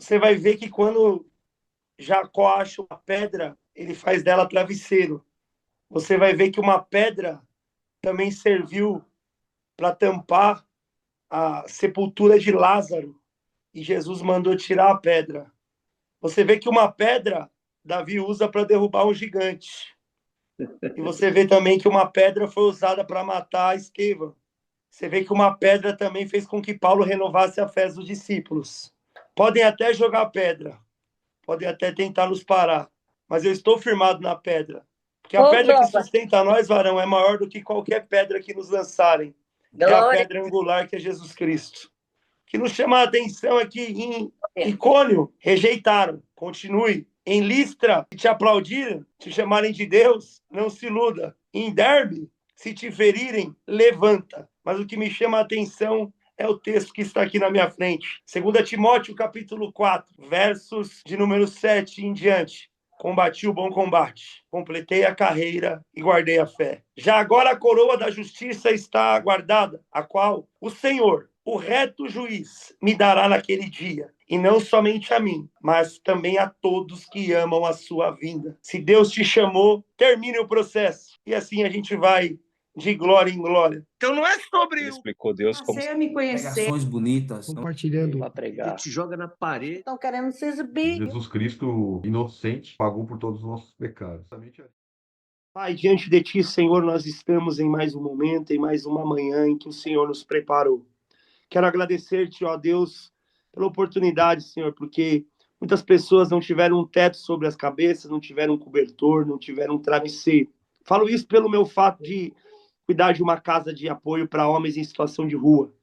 você vai ver que quando Jacó acha uma pedra, ele faz dela travesseiro. Você vai ver que uma pedra também serviu para tampar a sepultura de Lázaro, e Jesus mandou tirar a pedra. Você vê que uma pedra Davi usa para derrubar um gigante. E você vê também que uma pedra foi usada para matar a Esqueva. Você vê que uma pedra também fez com que Paulo renovasse a fé dos discípulos. Podem até jogar pedra, podem até tentar nos parar, mas eu estou firmado na pedra. Porque a pedra que sustenta nós, varão, é maior do que qualquer pedra que nos lançarem. É a pedra angular que é Jesus Cristo. O que nos chama a atenção é que em Icônio rejeitaram. Continue. Em Listra, se te aplaudirem, te chamarem de Deus, não se iluda. Em Derbe, se te ferirem, levanta. Mas o que me chama a atenção é o texto que está aqui na minha frente. 2 Timóteo, capítulo 4, versos de número 7 em diante. Combati o bom combate, completei a carreira e guardei a fé. Já agora a coroa da justiça está guardada, a qual o Senhor, o reto juiz, me dará naquele dia. E não somente a mim, mas também a todos que amam a sua vinda. Se Deus te chamou, termine o processo. E assim a gente vai de glória em glória. Então não é sobre... Ele explicou Deus como... Você a me conhecer. Pregações bonitas. Compartilhando. Para pregar. Ele te joga na parede. Estão querendo se exibir. Jesus Cristo, inocente, pagou por todos os nossos pecados. Pai, diante de Ti, Senhor, nós estamos em mais um momento, em mais uma manhã em que o Senhor nos preparou. Quero agradecer-te, ó Deus, pela oportunidade, Senhor, porque muitas pessoas não tiveram um teto sobre as cabeças, não tiveram um cobertor, não tiveram um travesseiro. Falo isso pelo meu fato de cuidar de uma casa de apoio para homens em situação de rua.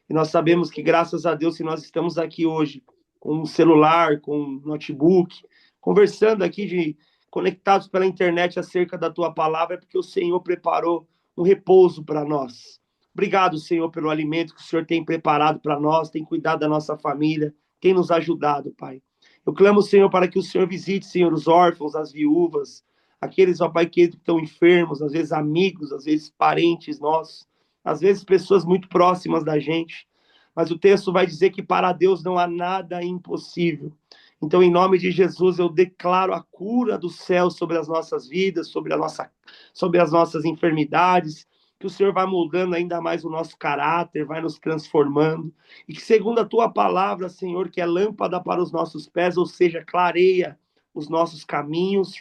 E nós sabemos que, graças a Deus, se nós estamos aqui hoje com um celular, com um notebook, conversando aqui, conectados pela internet acerca da Tua palavra, é porque o Senhor preparou um repouso para nós. Obrigado, Senhor, pelo alimento que o Senhor tem preparado para nós, tem cuidado da nossa família, tem nos ajudado, Pai. Eu clamo, Senhor, para que o Senhor visite, Senhor, os órfãos, as viúvas, aqueles, ó Pai, que estão enfermos, às vezes amigos, às vezes parentes nossos, às vezes pessoas muito próximas da gente. Mas o texto vai dizer que para Deus não há nada impossível. Então, em nome de Jesus, eu declaro a cura do céu sobre as nossas vidas, sobre as nossas enfermidades, que o Senhor vai moldando ainda mais o nosso caráter, vai nos transformando, e que segundo a Tua palavra, Senhor, que é lâmpada para os nossos pés, ou seja, clareia os nossos caminhos.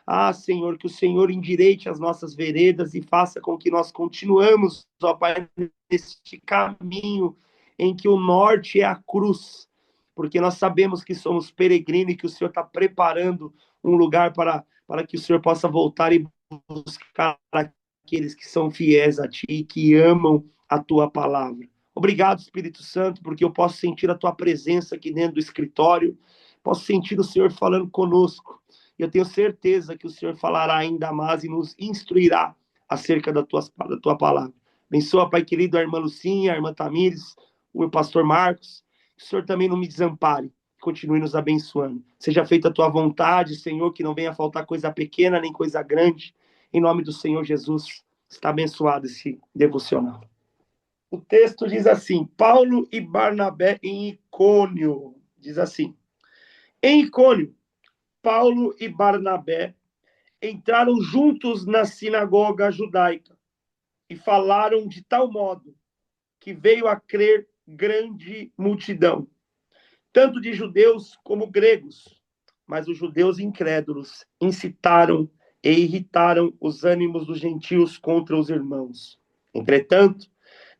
Ah, Senhor, que o Senhor endireite as nossas veredas e faça com que nós continuemos, ó Pai, neste caminho em que o norte é a cruz, porque nós sabemos que somos peregrinos e que o Senhor está preparando um lugar para que o Senhor possa voltar e buscar aqueles que são fiéis a Ti, que amam a Tua palavra. Obrigado, Espírito Santo, porque eu posso sentir a Tua presença aqui dentro do escritório, posso sentir o Senhor falando conosco, e eu tenho certeza que o Senhor falará ainda mais e nos instruirá acerca da Tua palavra. Abençoa, Pai querido, a irmã Lucinha, a irmã Tamires, o meu pastor Marcos, que o Senhor também não me desampare, continue nos abençoando. Seja feita a Tua vontade, Senhor, que não venha faltar coisa pequena nem coisa grande. Em nome do Senhor Jesus, está abençoado esse devocional. O texto diz assim, Paulo e Barnabé em Icônio. Diz assim, em Icônio, Paulo e Barnabé entraram juntos na sinagoga judaica e falaram de tal modo que veio a crer grande multidão, tanto de judeus como gregos, mas os judeus incrédulos incitaram e irritaram os ânimos dos gentios contra os irmãos. Entretanto,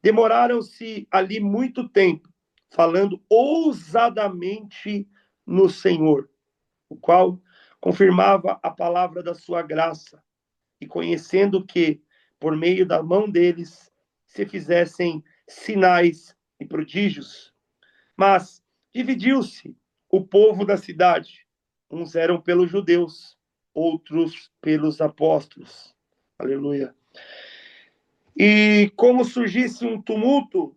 demoraram-se ali muito tempo, falando ousadamente no Senhor, o qual confirmava a palavra da sua graça, e conhecendo que, por meio da mão deles, se fizessem sinais e prodígios. Mas dividiu-se o povo da cidade. Uns eram pelos judeus, outros pelos apóstolos. Aleluia. E como surgisse um tumulto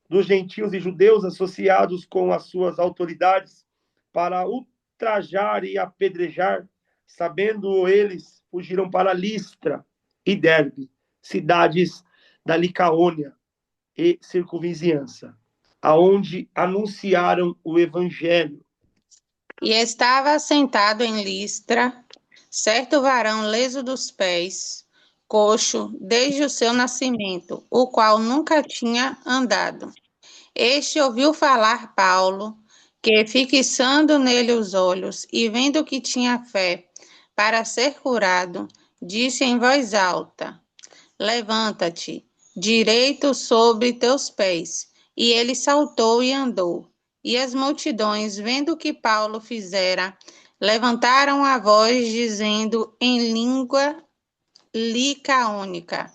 dos gentios e judeus associados com as suas autoridades para ultrajar e apedrejar, sabendo eles, fugiram para Listra e Derbe, cidades da Licaônia e circunvizinhança, aonde anunciaram o evangelho. E estava sentado em Listra certo varão leso dos pés, coxo desde o seu nascimento, o qual nunca tinha andado. Este ouviu falar Paulo, que, fixando nele os olhos e vendo que tinha fé para ser curado, disse em voz alta: Levanta-te, direito sobre teus pés. E ele saltou e andou. E as multidões, vendo o que Paulo fizera, levantaram a voz, dizendo em língua licaônica: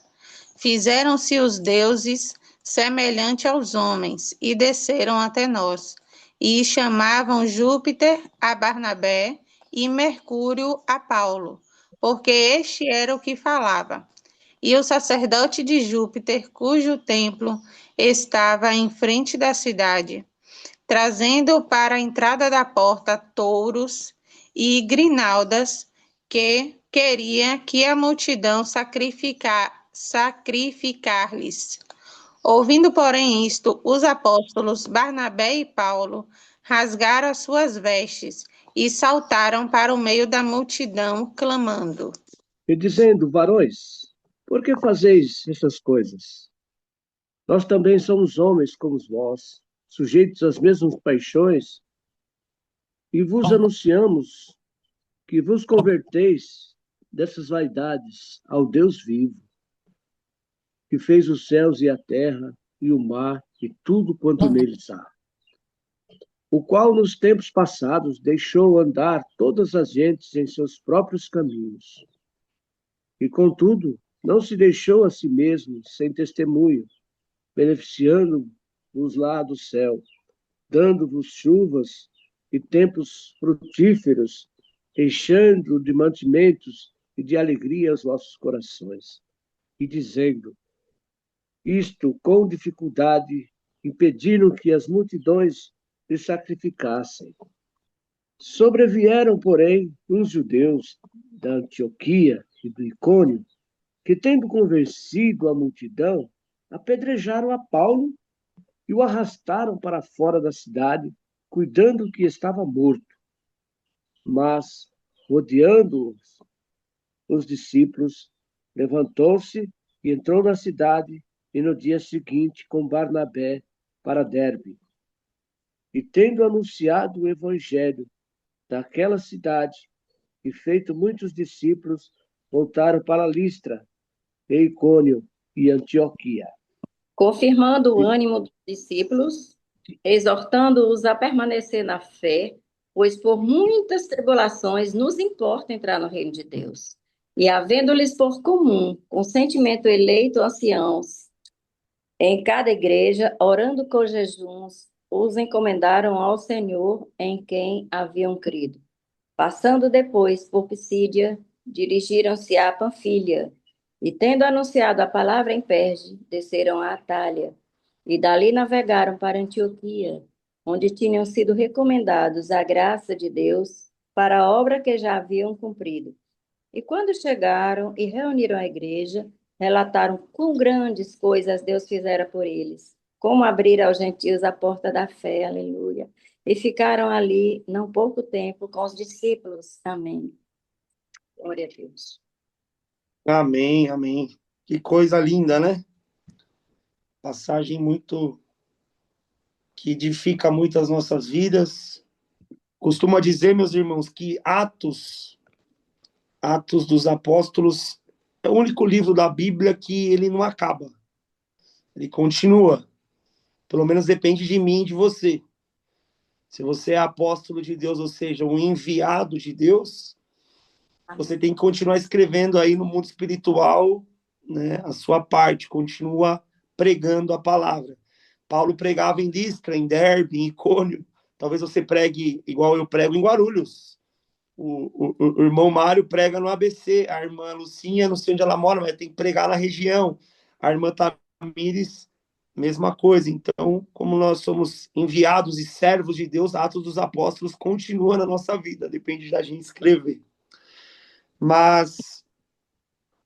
Fizeram-se os deuses semelhante aos homens, e desceram até nós. E chamavam Júpiter a Barnabé e Mercúrio a Paulo, porque este era o que falava. E o sacerdote de Júpiter, cujo templo estava em frente da cidade, trazendo para a entrada da porta touros e grinaldas, que queria que a multidão sacrificar-lhes. Ouvindo, porém, isto, os apóstolos Barnabé e Paulo rasgaram as suas vestes e saltaram para o meio da multidão, clamando: E dizendo: Varões, por que fazeis essas coisas? Nós também somos homens como vós, sujeitos às mesmas paixões, e vos anunciamos que vos converteis dessas vaidades ao Deus vivo, que fez os céus e a terra, e o mar, e tudo quanto neles há, o qual nos tempos passados deixou andar todas as gentes em seus próprios caminhos. E, contudo, não se deixou a si mesmo sem testemunho, beneficiando-vos lá do céu, dando-vos chuvas e tempos frutíferos, enchendo de mantimentos e de alegria os vossos corações, e dizendo: Isto com dificuldade impediram que as multidões lhe sacrificassem. Sobrevieram, porém, uns judeus da Antioquia e do Icônio, que, tendo convencido a multidão, apedrejaram a Paulo e o arrastaram para fora da cidade, cuidando que estava morto. Mas, rodeando os discípulos, levantou-se e entrou na cidade, e no dia seguinte com Barnabé para Derbe. E tendo anunciado o evangelho daquela cidade e feito muitos discípulos, voltaram para Listra, e Icônio e Antioquia, confirmando o ânimo dos discípulos, exortando-os a permanecer na fé, pois por muitas tribulações nos importa entrar no reino de Deus. E havendo-lhes por comum consentimento eleito anciãos em cada igreja, orando com jejuns, os encomendaram ao Senhor em quem haviam crido. Passando depois por Pisídia, dirigiram-se a Panfilha, e tendo anunciado a palavra em Perge, desceram a Atália, e dali navegaram para Antioquia, onde tinham sido recomendados à graça de Deus para a obra que já haviam cumprido. E quando chegaram e reuniram a igreja, relataram quão grandes coisas Deus fizera por eles, como abrir aos gentios a porta da fé, aleluia. E ficaram ali não pouco tempo com os discípulos. Amém. Glória a Deus. Amém, amém. Que coisa linda, né? Passagem muito que edifica muito as nossas vidas. Costumo dizer, meus irmãos, que Atos dos Apóstolos é o único livro da Bíblia que ele não acaba. Ele continua. Pelo menos depende de mim e de você. Se você é apóstolo de Deus, ou seja, um enviado de Deus, você tem que continuar escrevendo aí no mundo espiritual, né, a sua parte, continua pregando a palavra. Paulo pregava em Listra, em Derbe, em Icônio. Talvez você pregue igual eu prego em Guarulhos. O irmão Mário prega no ABC, a irmã Lucinha, não sei onde ela mora, mas tem que pregar na região. A irmã Tamires, mesma coisa. Então, como nós somos enviados e servos de Deus, Atos dos Apóstolos continua na nossa vida, depende da gente escrever. Mas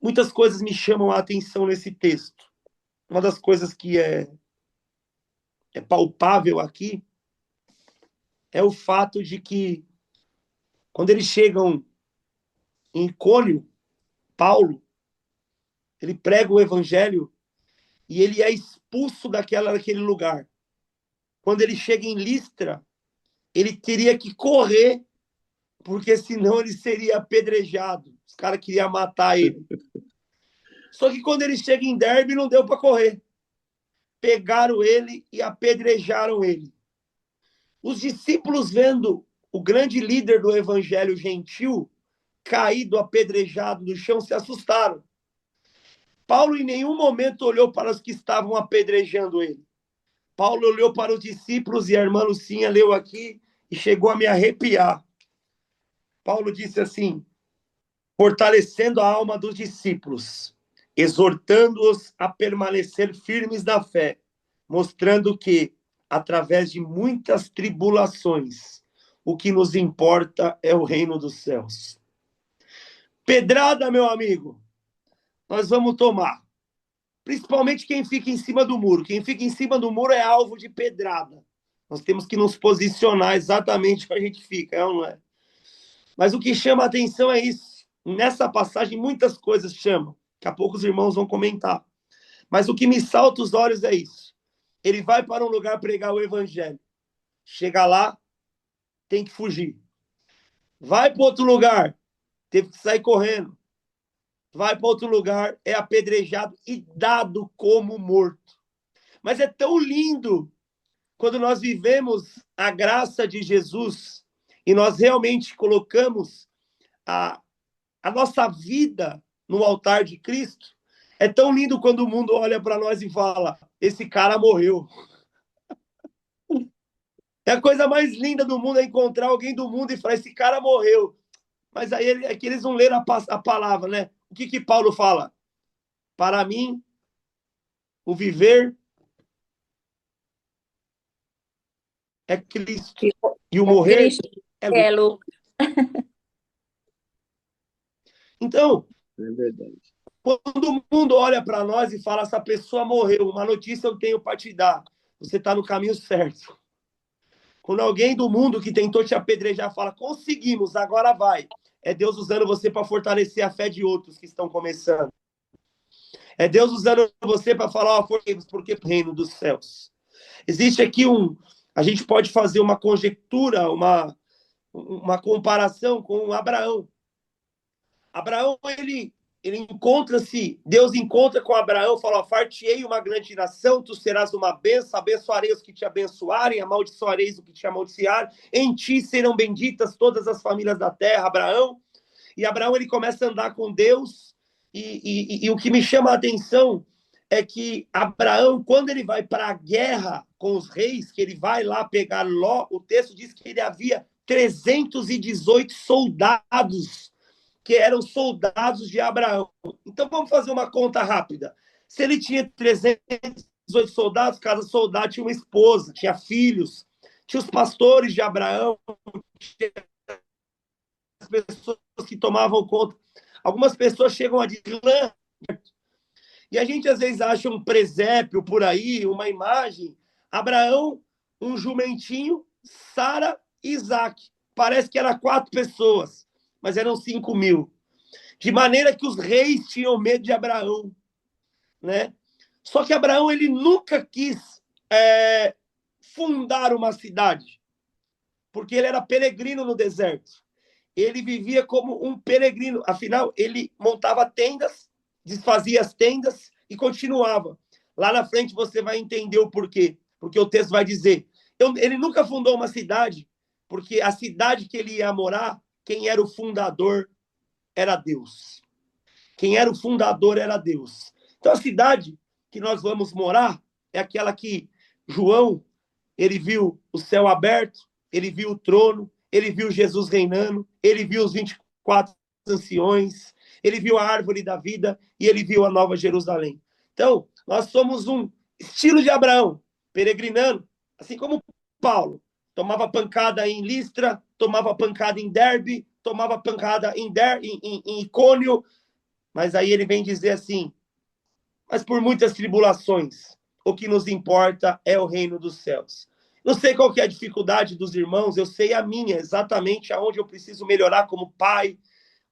muitas coisas me chamam a atenção nesse texto. Uma das coisas que é palpável aqui é o fato de que Quando eles chegam em Icônio, Paulo, ele prega o evangelho e ele é expulso daquele lugar. Quando ele chega em Listra, ele teria que correr, porque senão ele seria apedrejado. Os caras queriam matar ele. Só que quando ele chega em Derbe, não deu para correr. Pegaram ele e apedrejaram ele. Os discípulos, vendo o grande líder do evangelho gentil caído, apedrejado no chão, se assustaram. Paulo em nenhum momento olhou para os que estavam apedrejando ele. Paulo olhou para os discípulos, e a irmã Lucinha leu aqui e chegou a me arrepiar. Paulo disse assim: fortalecendo a alma dos discípulos, exortando-os a permanecer firmes na fé, mostrando que, através de muitas tribulações, o que nos importa é o reino dos céus. Pedrada, meu amigo, nós vamos tomar. Principalmente quem fica em cima do muro. Quem fica em cima do muro é alvo de pedrada. Nós temos que nos posicionar exatamente onde a gente fica, não é? Mas o que chama a atenção é isso. Nessa passagem, muitas coisas chamam. Daqui a pouco os irmãos vão comentar. Mas o que me salta os olhos é isso. Ele vai para um lugar pregar o evangelho. Chega lá, tem que fugir. Vai para outro lugar, teve que sair correndo. Vai para outro lugar, é apedrejado e dado como morto. Mas é tão lindo quando nós vivemos a graça de Jesus e nós realmente colocamos a nossa vida no altar de Cristo. É tão lindo quando o mundo olha para nós e fala: esse cara morreu. É a coisa mais linda do mundo, é encontrar alguém do mundo e falar: esse cara morreu. Mas aí é que eles não leram a palavra, né? O que Paulo fala? Para mim, o viver é Cristo. E o morrer Cristo é lucro. Então, É verdade. quando o mundo olha para nós e fala: essa pessoa morreu, uma notícia eu tenho para te dar. Você está no caminho certo. Quando alguém do mundo que tentou te apedrejar fala: conseguimos, agora vai. É Deus usando você para fortalecer a fé de outros que estão começando. É Deus usando você para falar: ó, porque o reino dos céus. Existe aqui a gente pode fazer uma conjectura, uma comparação com Abraão. Abraão, ele encontra-se, Deus encontra com Abraão, fala: far-te-ei uma grande nação, tu serás uma bênção, abençoarei os que te abençoarem, amaldiçoareis os que te amaldiçoarem, em ti serão benditas todas as famílias da terra, Abraão. E Abraão, ele começa a andar com Deus, e o que me chama a atenção é que Abraão, quando ele vai para a guerra com os reis, que ele vai lá pegar Ló, o texto diz que ele havia 318 soldados, que eram soldados de Abraão. Então vamos fazer uma conta rápida. Se ele tinha 318 soldados, cada soldado tinha uma esposa, tinha filhos, tinha os pastores de Abraão, tinha as pessoas que tomavam conta. Algumas pessoas chegam a dizer, e a gente às vezes acha um presépio por aí, uma imagem, Abraão, um jumentinho, Sara e Isaac. Parece que eram 4 pessoas, mas eram 5.000. De maneira que os reis tinham medo de Abraão, né? Só que Abraão, ele nunca quis fundar uma cidade, porque ele era peregrino no deserto. Ele vivia como um peregrino. Afinal, ele montava tendas, desfazia as tendas e continuava. Lá na frente você vai entender o porquê. Porque o texto vai dizer, ele nunca fundou uma cidade, porque a cidade que ele ia morar, quem era o fundador era Deus. Quem era o fundador era Deus. Então a cidade que nós vamos morar é aquela que João, ele viu o céu aberto, ele viu o trono, ele viu Jesus reinando, ele viu os 24 anciões, ele viu a árvore da vida e ele viu a nova Jerusalém. Então, nós somos um estilo de Abraão, peregrinando, assim como Paulo. Tomava pancada em Listra, tomava pancada em Derbe, tomava pancada em Icônio, mas aí ele vem dizer assim, mas por muitas tribulações, o que nos importa é o reino dos céus. Não sei qual que é a dificuldade dos irmãos, eu sei a minha, exatamente aonde eu preciso melhorar como pai,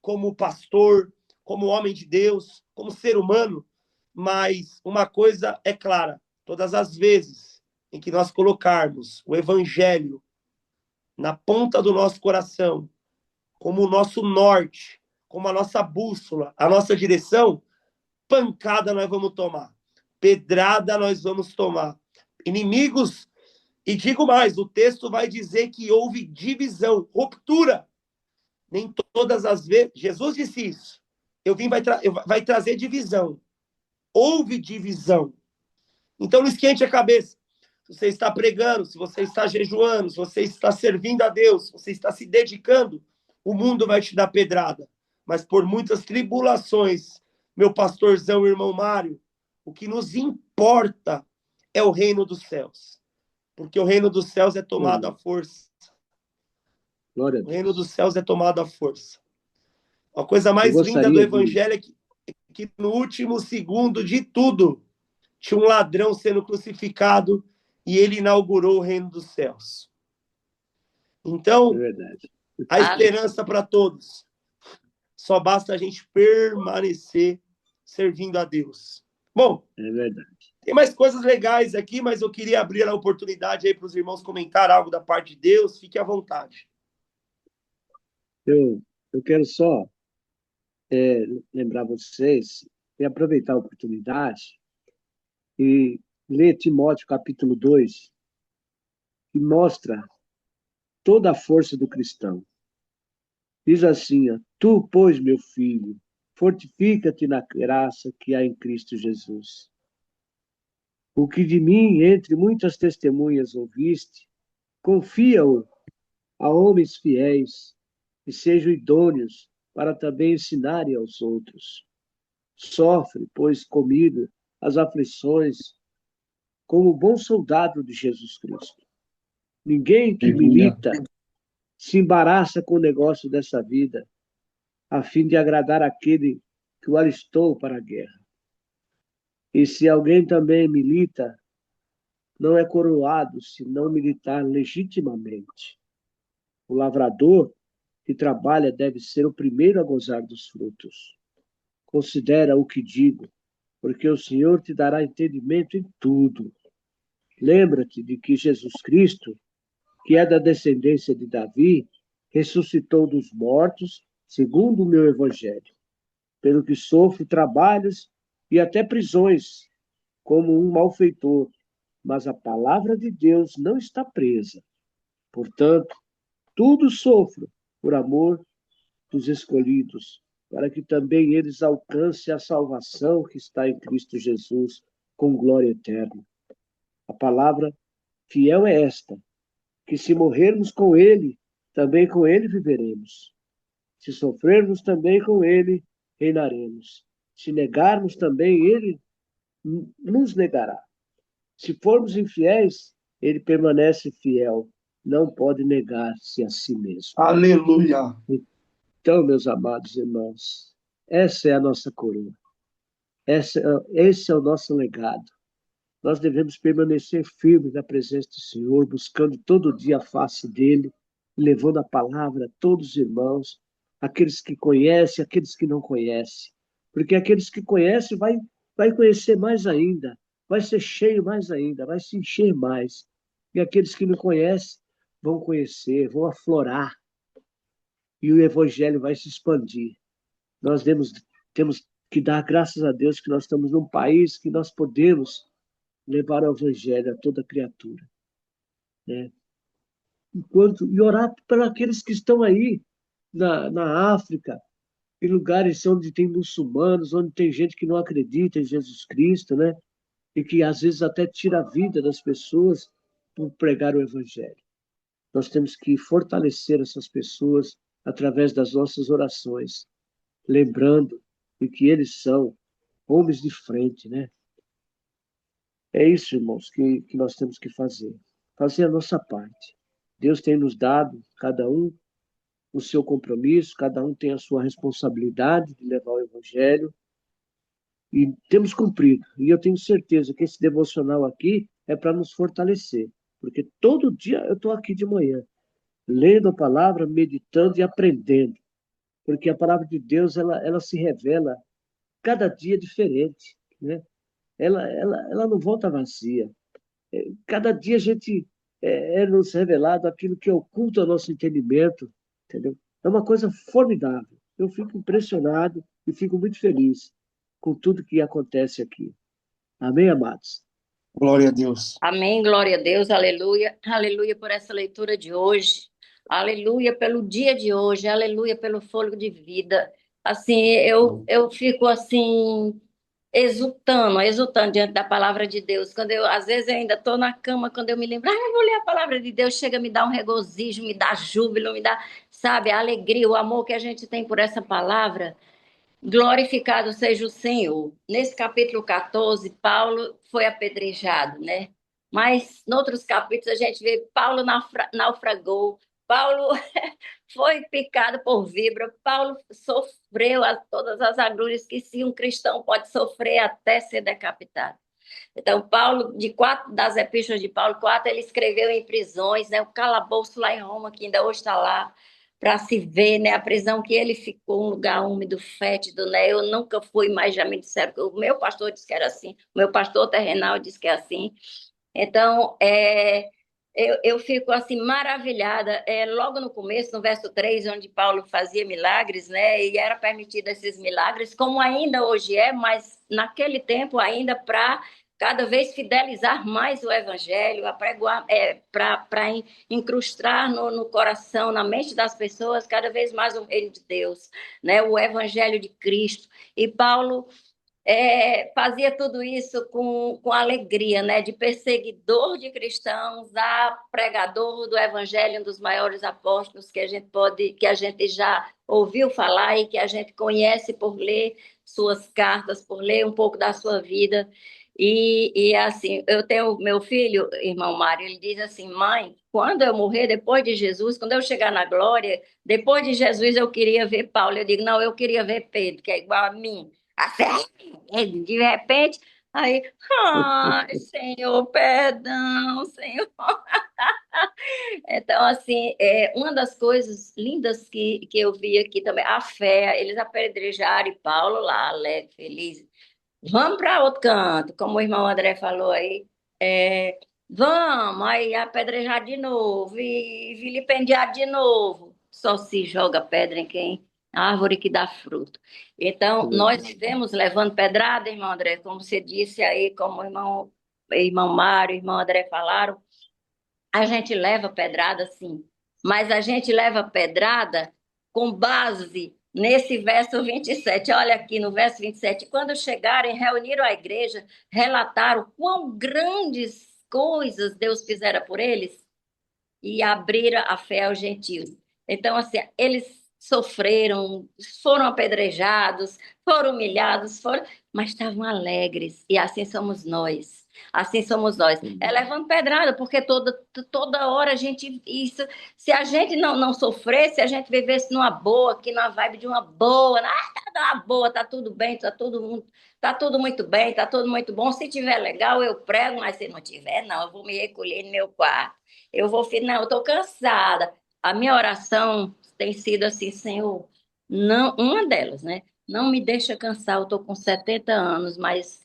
como pastor, como homem de Deus, como ser humano, mas uma coisa é clara, todas as vezes em que nós colocarmos o evangelho na ponta do nosso coração, como o nosso norte, como a nossa bússola, a nossa direção, pancada nós vamos tomar, pedrada nós vamos tomar. Inimigos, e digo mais, o texto vai dizer que houve divisão, ruptura. Nem todas as vezes, Jesus disse isso. Vai trazer divisão. Houve divisão. Então não esquente a cabeça. Se você está pregando, se você está jejuando, se você está servindo a Deus, se você está se dedicando, o mundo vai te dar pedrada. Mas por muitas tribulações, meu pastorzão, irmão Mário, o que nos importa é o reino dos céus. Porque o reino dos céus é tomado à força. Glória a O Deus. reino dos céus é tomado à força. A coisa mais linda do evangelho é que no último segundo de tudo, tinha um ladrão sendo crucificado e ele inaugurou o reino dos céus. Então, a esperança para todos. Só basta a gente permanecer servindo a Deus. Bom, é verdade. Tem mais coisas legais aqui, mas eu queria abrir a oportunidade aí para os irmãos comentar algo da parte de Deus. Fique à vontade. Eu quero só lembrar vocês e aproveitar a oportunidade e ler Timóteo capítulo 2, que mostra toda a força do cristão. Diz assim, tu, pois, meu filho, fortifica-te na graça que há em Cristo Jesus. O que de mim, entre muitas testemunhas ouviste, confia-o a homens fiéis, que sejam idôneos para também ensinarem aos outros. Sofre, pois, comigo as aflições, como bom soldado de Jesus Cristo. Ninguém que milita se embaraça com o negócio dessa vida, a fim de agradar aquele que o alistou para a guerra. E se alguém também milita, não é coroado se não militar legitimamente. O lavrador que trabalha deve ser o primeiro a gozar dos frutos. Considera o que digo, porque o Senhor te dará entendimento em tudo. Lembra-te de que Jesus Cristo, que é da descendência de Davi, ressuscitou dos mortos, segundo o meu evangelho, pelo que sofro trabalhos e até prisões, como um malfeitor, mas a palavra de Deus não está presa. Portanto, tudo sofro por amor dos escolhidos, para que também eles alcancem a salvação que está em Cristo Jesus, com glória eterna. A palavra fiel é esta, que se morrermos com ele, também com ele viveremos. Se sofrermos também com ele, reinaremos. Se negarmos também, ele nos negará. Se formos infiéis, ele permanece fiel, não pode negar-se a si mesmo. Aleluia! Então, meus amados irmãos, essa é a nossa coroa. Esse é o nosso legado. Nós devemos permanecer firmes na presença do Senhor, buscando todo dia a face dele, levando a palavra a todos os irmãos, aqueles que conhecem, aqueles que não conhecem. Porque aqueles que conhecem vai conhecer mais ainda, vai ser cheio mais ainda, vai se encher mais. E aqueles que não conhecem vão conhecer, vão aflorar. E o evangelho vai se expandir. Nós temos que dar graças a Deus que nós estamos num país que nós podemos levar o evangelho a toda criatura, né? E orar por aqueles que estão aí na África, em lugares onde tem muçulmanos, onde tem gente que não acredita em Jesus Cristo, né? E que às vezes até tira a vida das pessoas por pregar o evangelho. Nós temos que fortalecer essas pessoas através das nossas orações, lembrando de que eles são homens de frente, né? É isso, irmãos, que nós temos que fazer. Fazer a nossa parte. Deus tem nos dado, cada um, o seu compromisso, cada um tem a sua responsabilidade de levar o evangelho. E temos cumprido. E eu tenho certeza que esse devocional aqui é para nos fortalecer. porque todo dia eu estou aqui de manhã, lendo a palavra, meditando e aprendendo, porque a palavra de Deus, ela se revela cada dia diferente, né? Ela não volta vazia. Cada dia a gente é nos revelado aquilo que oculta o nosso entendimento, entendeu? É uma coisa formidável. Eu fico impressionado e fico muito feliz com tudo que acontece aqui. Amém, amados? Glória a Deus. Amém, glória a Deus, aleluia, aleluia por essa leitura de hoje, aleluia pelo dia de hoje, aleluia pelo fôlego de vida. Assim, eu fico assim, exultando diante da palavra de Deus. Às vezes eu ainda estou na cama, quando eu me lembro, eu vou ler a palavra de Deus, chega a me dar um regozijo, me dá júbilo, me dá, sabe, a alegria, o amor que a gente tem por essa palavra. Glorificado seja o Senhor. Nesse capítulo 14, Paulo foi apedrejado, né? Mas, em outros capítulos, a gente vê Paulo naufragou, Paulo foi picado por víbora, Paulo sofreu todas as agruras que se um cristão pode sofrer até ser decapitado. Então, Paulo, das epístolas de Paulo, 4, ele escreveu em prisões, né? O calabouço lá em Roma, que ainda hoje está lá, para se ver, né? A prisão que ele ficou, um lugar úmido, fétido, né? Eu nunca fui, mas já me disseram que o meu pastor disse que era assim, o meu pastor terrenal disse que é assim. Então, eu fico assim maravilhada, logo no começo, no verso 3, onde Paulo fazia milagres, né? E era permitido esses milagres, como ainda hoje é, mas naquele tempo ainda para cada vez fidelizar mais o evangelho, para incrustar no coração, na mente das pessoas, cada vez mais o reino de Deus, né? O evangelho de Cristo. E Paulo fazia tudo isso com alegria, né? De perseguidor de cristãos a pregador do evangelho, um dos maiores apóstolos que a gente já ouviu falar e que a gente conhece por ler suas cartas, por ler um pouco da sua vida. E assim, eu tenho meu filho, irmão Mário, ele diz assim: mãe, quando eu morrer, depois de Jesus, quando eu chegar na glória, depois de Jesus eu queria ver Paulo. Eu digo: não, eu queria ver Pedro, que é igual a mim. Assim, de repente, aí, ai, Senhor, perdão, Senhor. Então, assim, uma das coisas lindas que eu vi aqui também, a fé, eles apedrejaram e Paulo lá, alegre, feliz. Vamos para outro canto, como o irmão André falou aí. Vamos, aí apedrejar de novo, e vilipendiar de novo. Só se joga pedra em quem? Árvore que dá fruto. Então, nós vivemos levando pedrada, irmão André, como você disse aí, como o irmão Mário, o irmão André falaram, a gente leva pedrada, sim, mas a gente leva pedrada com base nesse verso 27. Olha aqui no verso 27. Quando chegarem, reuniram a igreja, relataram quão grandes coisas Deus fizera por eles e abriram a fé aos gentios. Então, assim, eles sofreram, foram apedrejados, foram humilhados, mas estavam alegres. E assim somos nós. Assim somos nós. É levando pedrada, porque toda hora a gente. Se a gente não sofresse, se a gente vivesse numa boa, aqui numa vibe de uma boa, tá boa, tá tudo bem, tá tudo muito bem, tá tudo muito bom. Se tiver legal, eu prego, mas se não tiver, não, eu vou me recolher no meu quarto. Não, eu estou cansada. A minha oração tem sido assim: Senhor, não, uma delas, né? Não me deixa cansar, eu estou com 70 anos, mas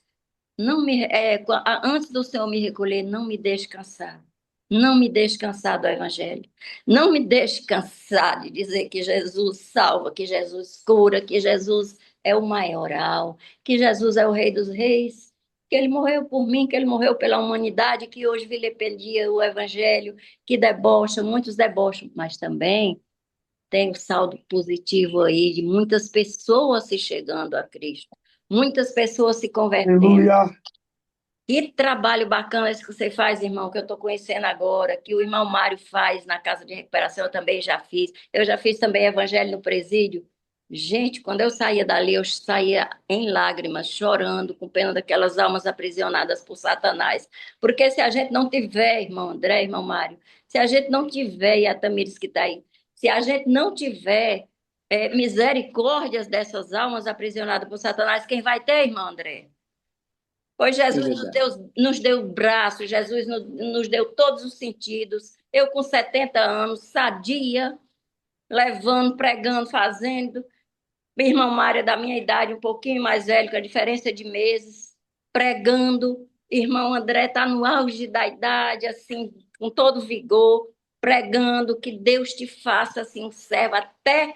antes do Senhor me recolher, não me deixe cansar. Não me deixe cansar do Evangelho. Não me deixe cansar de dizer que Jesus salva, que Jesus cura, que Jesus é o maioral, que Jesus é o Rei dos Reis, que ele morreu por mim, que ele morreu pela humanidade, que hoje vilipendia o Evangelho, que debocha, muitos debocham, mas também tem o saldo positivo aí de muitas pessoas se chegando a Cristo, muitas pessoas se convertendo. Aleluia. Que trabalho bacana esse que você faz, irmão, que eu estou conhecendo agora, que o irmão Mário faz na Casa de Recuperação, eu também já fiz. Eu já fiz também Evangelho no Presídio. Gente, quando eu saía dali, eu saía em lágrimas, chorando, com pena daquelas almas aprisionadas por Satanás. Porque se a gente não tiver, irmão André, irmão Mário, se a gente não tiver, e a Tamires que está aí, se a gente não tiver misericórdias dessas almas aprisionadas por Satanás, quem vai ter, irmão André? Pois É Jesus verdade. nos deu o braço, Jesus nos deu todos os sentidos. Eu, com 70 anos, sadia, levando, pregando, fazendo. Meu irmão Mário é da minha idade, um pouquinho mais velho, com a diferença de meses, pregando. Irmão André está no auge da idade, assim, com todo vigor, pregando, que Deus te faça assim um servo até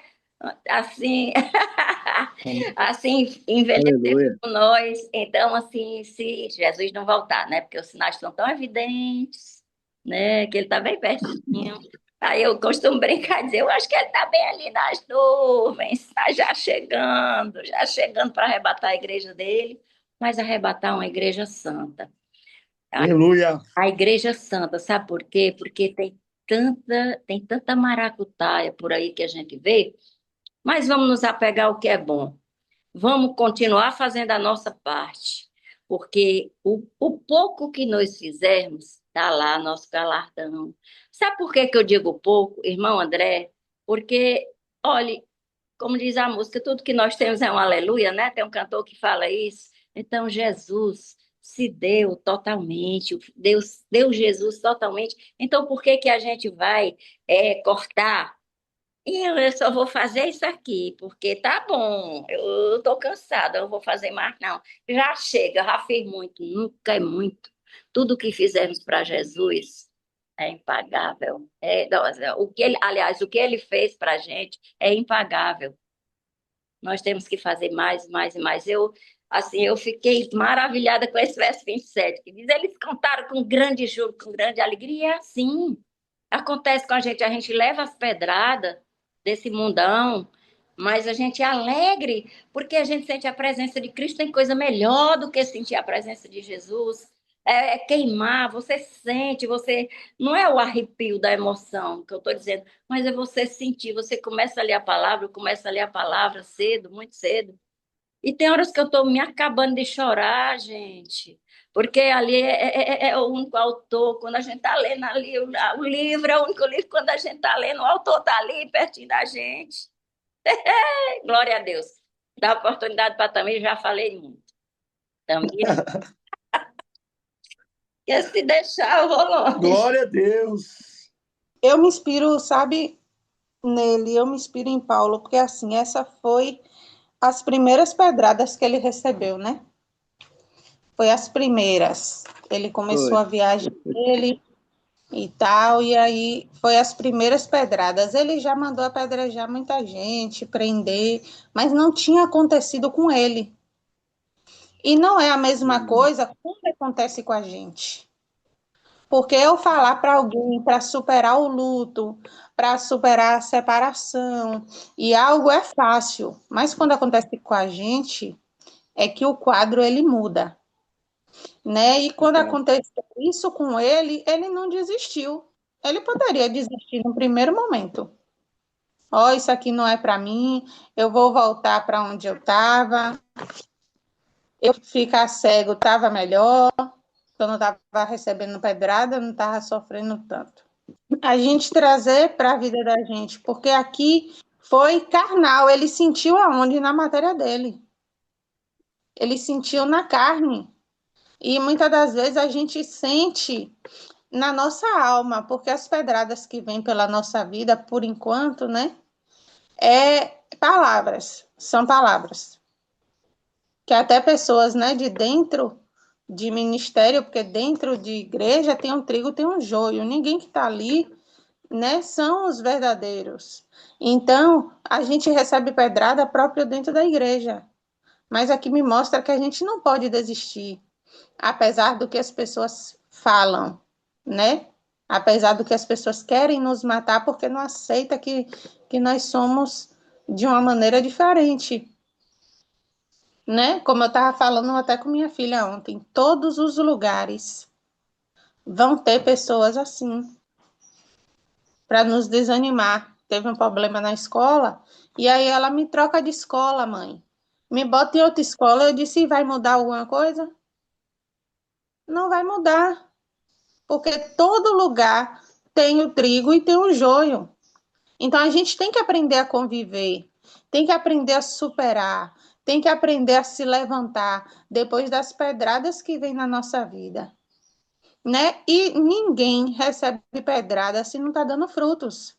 assim, assim envelhecer Aleluia. com nós. Então, assim, se Jesus não voltar, né? Porque os sinais estão tão evidentes, né? Que ele está bem pertinho. Aí eu costumo brincar e dizer, eu acho que ele está bem ali nas nuvens, está já chegando para arrebatar a igreja dele, mas arrebatar uma igreja santa. Aleluia. A igreja santa, sabe por quê? Porque tem tanta maracutaia por aí que a gente vê, mas vamos nos apegar ao que é bom. Vamos continuar fazendo a nossa parte, porque o pouco que nós fizermos, está lá nosso galardão. Sabe por que que eu digo pouco, irmão André? Porque, olhe, como diz a música, tudo que nós temos é um aleluia, né? Tem um cantor que fala isso. Então, Jesus se deu totalmente, Deus deu Jesus totalmente. Então, por que que a gente vai cortar? E eu só vou fazer isso aqui, porque tá bom, eu tô cansada, eu não vou fazer mais, não. Já chega, já fiz muito, nunca é muito. Tudo que fizermos para Jesus é impagável. O que ele, aliás, o que ele fez para a gente é impagável. Nós temos que fazer mais, mais e mais. Assim, eu fiquei maravilhada com esse verso 27, que diz, eles cantaram com grande júbilo, com grande alegria, e é assim. Acontece com a gente leva as pedradas desse mundão, mas a gente é alegre, porque a gente sente a presença de Cristo. Tem coisa melhor do que sentir a presença de Jesus. É queimar, você sente, você. Não é o arrepio da emoção que eu estou dizendo, mas é você sentir. Você começa a ler a palavra, começa a ler a palavra cedo, muito cedo. E tem horas que eu estou me acabando de chorar, gente. Porque ali é o único autor, quando a gente está lendo ali, o livro é o único livro, quando a gente está lendo, o autor está ali pertinho da gente. Glória a Deus. Dá oportunidade para também, já falei muito. Também, que se deixar, eu vou longe. Glória a Deus. Eu me inspiro, sabe, nele, eu me inspiro em Paulo, porque assim, essa foi as primeiras pedradas que ele recebeu, né? Foi as primeiras. Ele começou Foi. a viagem dele e tal, e aí foi as primeiras pedradas. Ele já mandou apedrejar muita gente, prender, mas não tinha acontecido com ele. E não é a mesma coisa quando acontece com a gente. Porque eu falar para alguém para superar o luto, para superar a separação, e algo é fácil, mas quando acontece com a gente, é que o quadro ele muda, né? E quando aconteceu isso com ele, ele não desistiu. Ele poderia desistir no primeiro momento. Ó, isso aqui não é para mim, eu vou voltar para onde eu estava, eu ficar cego estava melhor, eu não estava recebendo pedrada, eu não estava sofrendo tanto. A gente trazer para a vida da gente, porque aqui foi carnal, ele sentiu aonde? Na matéria dele. Ele sentiu na carne. E muitas das vezes a gente sente na nossa alma, porque as pedradas que vêm pela nossa vida, por enquanto, né, são palavras. Que até pessoas, né, de dentro de ministério, porque dentro de igreja tem um trigo, tem um joio, ninguém que está ali, né, são os verdadeiros. Então, a gente recebe pedrada própria dentro da igreja. Mas aqui me mostra que a gente não pode desistir, apesar do que as pessoas falam, né? Apesar do que as pessoas querem nos matar, porque não aceita que nós somos de uma maneira diferente, né? Como eu estava falando até com minha filha ontem, todos os lugares vão ter pessoas assim, para nos desanimar. Teve um problema na escola, e aí ela me troca de escola, mãe. Me bota em outra escola. Eu disse, vai mudar alguma coisa? Não vai mudar, porque todo lugar tem o trigo e tem o joio. Então, a gente tem que aprender a conviver, tem que aprender a superar, tem que aprender a se levantar depois das pedradas que vem na nossa vida, né? E ninguém recebe pedrada se não está dando frutos.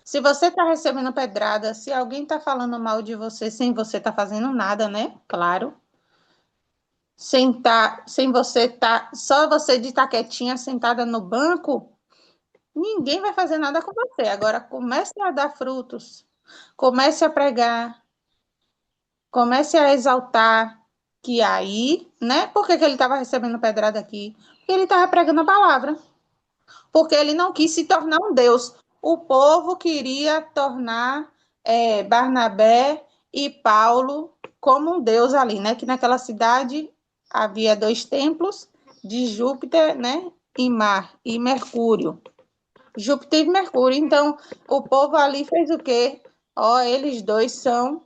Se você está recebendo pedrada, se alguém está falando mal de você sem você estar fazendo nada, né? Claro. Sem você estar, só você de estar quietinha, sentada no banco, ninguém vai fazer nada com você. Agora comece a dar frutos, comece a pregar, comece a exaltar, que aí, né? Por que ele estava recebendo pedrada aqui? Porque ele estava pregando a palavra. Porque ele não quis se tornar um Deus. O povo queria tornar Barnabé e Paulo como um Deus ali, né? Que naquela cidade havia 2 templos de Júpiter, né? E Mercúrio. Júpiter e Mercúrio. Então, o povo ali fez o quê? Ó, eles 2 são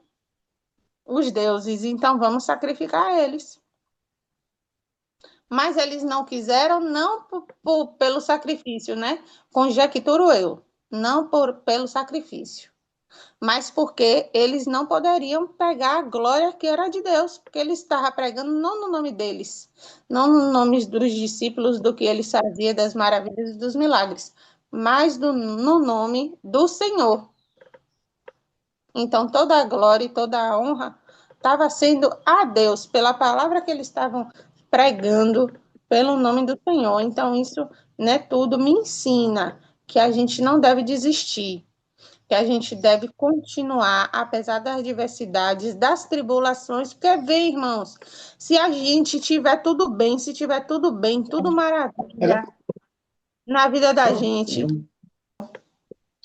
os deuses, então vamos sacrificar eles. Mas eles não quiseram, não pelo sacrifício, né? Conjecturo eu, não pelo sacrifício, mas porque eles não poderiam pegar a glória que era de Deus, porque eles estavam pregando não no nome deles, não no nome dos discípulos, do que eles faziam, das maravilhas e dos milagres, mas no nome do Senhor. Então, toda a glória e toda a honra estava sendo a Deus, pela palavra que eles estavam pregando, pelo nome do Senhor. Então, isso, né, tudo me ensina que a gente não deve desistir, que a gente deve continuar, apesar das diversidades, das tribulações, porque vem, irmãos, se a gente tiver tudo bem, se tiver tudo bem, tudo maravilha na vida da gente,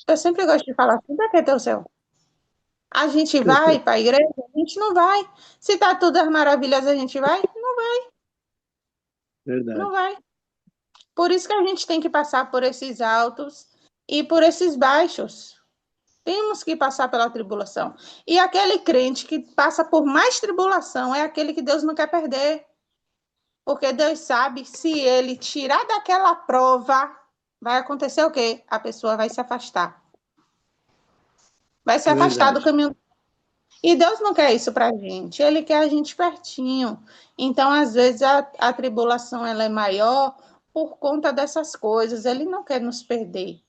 eu sempre gosto de falar assim, para que ter o céu? A gente vai para a igreja? A gente não vai. Se está tudo as maravilhas, a gente vai? Verdade. Não vai. Por isso que a gente tem que passar por esses altos e por esses baixos. Temos que passar pela tribulação. E aquele crente que passa por mais tribulação é aquele que Deus não quer perder. Porque Deus sabe, se ele tirar daquela prova, vai acontecer o quê? A pessoa vai se afastar. Vai se afastar do caminho. E Deus não quer isso para a gente, Ele quer a gente pertinho. Então, às vezes, a tribulação ela é maior por conta dessas coisas. Ele não quer nos perder.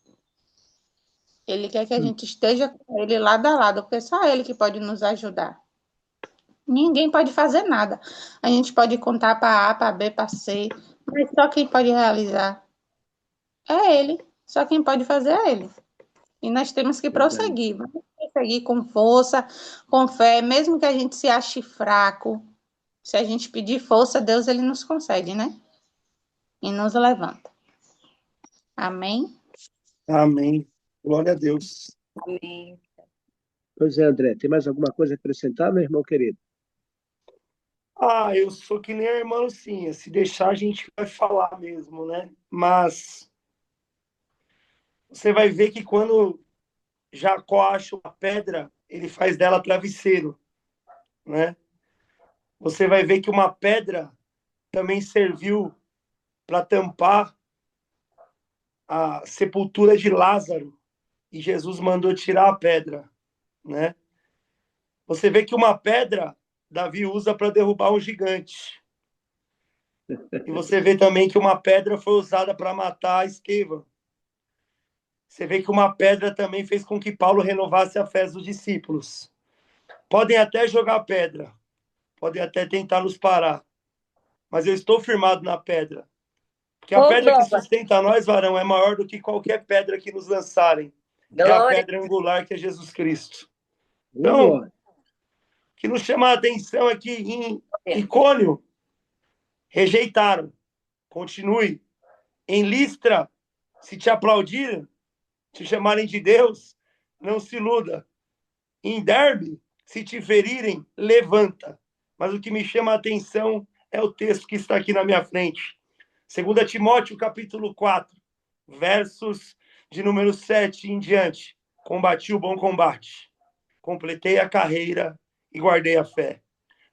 Ele quer que a gente esteja com Ele lado a lado, porque só Ele que pode nos ajudar. Ninguém pode fazer nada. A gente pode contar para A, para B, para C, mas só quem pode realizar é Ele. Só quem pode fazer é Ele. E nós temos que prosseguir. Vamos prosseguir com força, com fé, mesmo que a gente se ache fraco. Se a gente pedir força, Deus ele nos concede, né? E nos levanta. Amém? Amém. Glória a Deus. Amém. Pois é, André, tem mais alguma coisa a acrescentar, meu irmão querido? Eu sou que nem a irmã Lucinha. Se deixar, a gente vai falar mesmo, né? Mas você vai ver que quando Jacó acha uma pedra, ele faz dela travesseiro, né? Você vai ver que uma pedra também serviu para tampar a sepultura de Lázaro e Jesus mandou tirar a pedra, né? Você vê que uma pedra Davi usa para derrubar um gigante. E você vê também que uma pedra foi usada para matar a Esqueva. Você vê que uma pedra também fez com que Paulo renovasse a fé dos discípulos. Podem até jogar pedra, podem até tentar nos parar, mas eu estou firmado na pedra. Porque a pedra que sustenta nós, varão, é maior do que qualquer pedra que nos lançarem. É a pedra angular que é Jesus Cristo. Então, o que nos chama a atenção é que em Icônio rejeitaram. Continue. Em Listra, se te aplaudirem, te chamarem de Deus, não se iluda. Em Derbe, se te ferirem, levanta. Mas o que me chama a atenção é o texto que está aqui na minha frente. 2 Timóteo, capítulo 4, versos de número 7 em diante. Combati o bom combate. Completei a carreira e guardei a fé.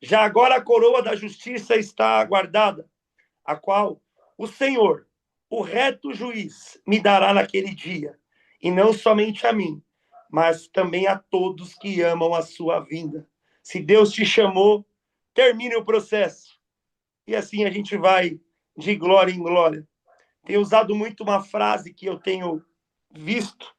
Já agora a coroa da justiça está guardada, a qual o Senhor, o reto juiz, me dará naquele dia, e não somente a mim, mas também a todos que amam a sua vinda. Se Deus te chamou, termine o processo. E assim a gente vai de glória em glória. Tenho usado muito uma frase que eu tenho visto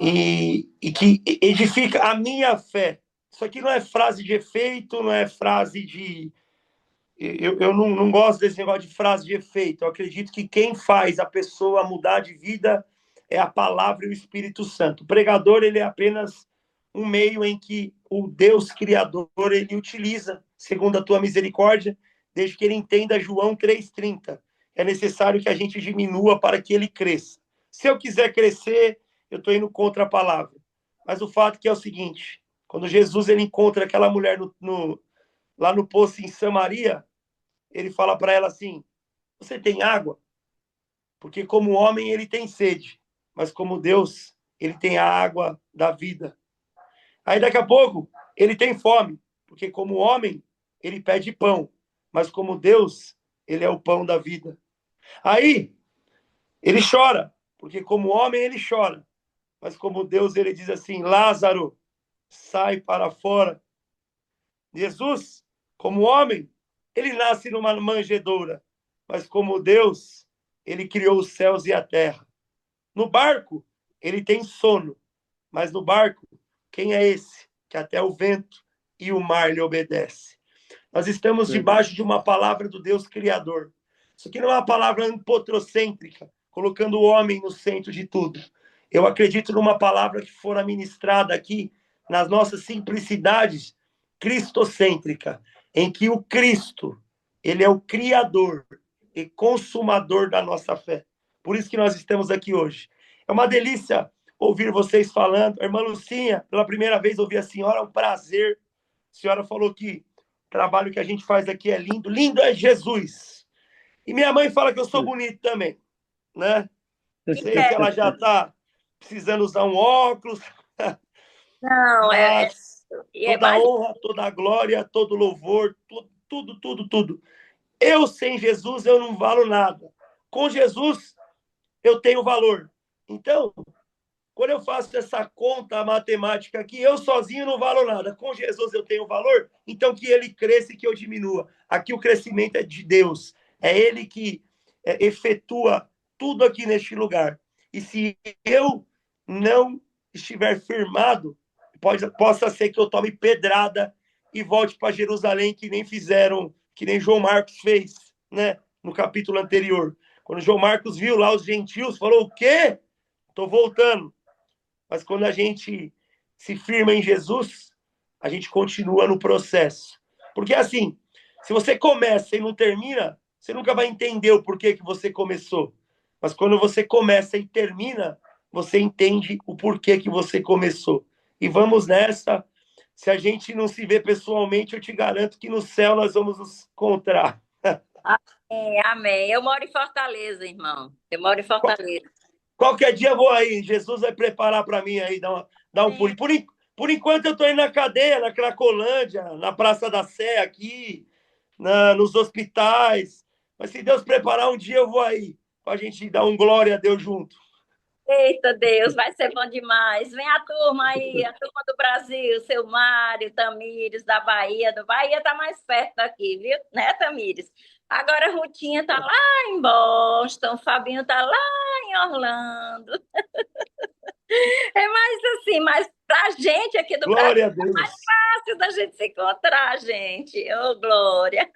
e que edifica a minha fé. Isso aqui não é frase de efeito, não é frase de... Eu não gosto desse negócio de frase de efeito. Eu acredito que quem faz a pessoa mudar de vida é a palavra e o Espírito Santo. O pregador, ele é apenas um meio em que o Deus Criador, ele utiliza, segundo a tua misericórdia, desde que ele entenda João 3,30. É necessário que a gente diminua para que ele cresça. Se eu quiser crescer, eu estou indo contra a palavra. Mas o fato que é o seguinte, quando Jesus ele encontra aquela mulher lá no poço em Samaria, ele fala para ela assim, você tem água? Porque como homem ele tem sede, mas como Deus, ele tem a água da vida. Aí daqui a pouco ele tem fome, porque como homem ele pede pão, mas como Deus, ele é o pão da vida. Aí ele chora, porque como homem ele chora, mas como Deus ele diz assim, Lázaro, sai para fora. Jesus, como homem, ele nasce numa manjedoura, mas como Deus, ele criou os céus e a terra. No barco, ele tem sono, mas no barco, quem é esse? Que até o vento e o mar lhe obedece. Nós estamos debaixo de uma palavra do Deus Criador. Isso aqui não é uma palavra antropotrocêntrica, colocando o homem no centro de tudo. Eu acredito numa palavra que fora ministrada aqui, nas nossas simplicidades, cristocêntrica, em que o Cristo, ele é o Criador e consumador da nossa fé. Por isso que nós estamos aqui hoje. É uma delícia ouvir vocês falando. A irmã Lucinha, pela primeira vez ouvi a senhora, é um prazer. A senhora falou que o trabalho que a gente faz aqui é lindo. Lindo é Jesus. E minha mãe fala que eu sou bonito também, né? Sei que ela já está precisando usar um óculos. Não, Mas é toda mais... honra, toda glória, todo louvor, tudo. Eu sem Jesus, eu não valo nada. Com Jesus, eu tenho valor. Então, quando eu faço essa conta matemática aqui, eu sozinho não valo nada. Com Jesus eu tenho valor, então que ele cresça e que eu diminua. Aqui o crescimento é de Deus. É ele que efetua tudo aqui neste lugar. E se eu não estiver firmado, possa ser que eu tome pedrada e volte para Jerusalém, que nem fizeram, que nem João Marcos fez, né? No capítulo anterior. Quando João Marcos viu lá os gentios, falou: o quê? Estou voltando. Mas quando a gente se firma em Jesus, a gente continua no processo. Porque assim, se você começa e não termina, você nunca vai entender o porquê que você começou. Mas quando você começa e termina, você entende o porquê que você começou. E vamos nessa. Se a gente não se vê pessoalmente, eu te garanto que no céu nós vamos nos encontrar. Amém, amém. Eu moro em Fortaleza, irmão. Eu moro em Fortaleza. Qualquer dia eu vou aí. Jesus vai preparar para mim aí, dar um pulo. Por enquanto eu estou indo na cadeia, na Cracolândia, na Praça da Sé aqui, nos hospitais. Mas se Deus preparar um dia eu vou aí, para a gente dar um glória a Deus junto. Eita Deus, vai ser bom demais. Vem a turma aí, a turma do Brasil, seu Mário, Tamires, da Bahia. Do Bahia tá mais perto daqui, viu? Né, Tamires? Agora a Rutinha tá lá em Boston, o Fabinho tá lá em Orlando. É mais assim, mas pra gente aqui do Brasil Glória a é mais Deus. fácil da gente se encontrar, gente. Ô, Glória.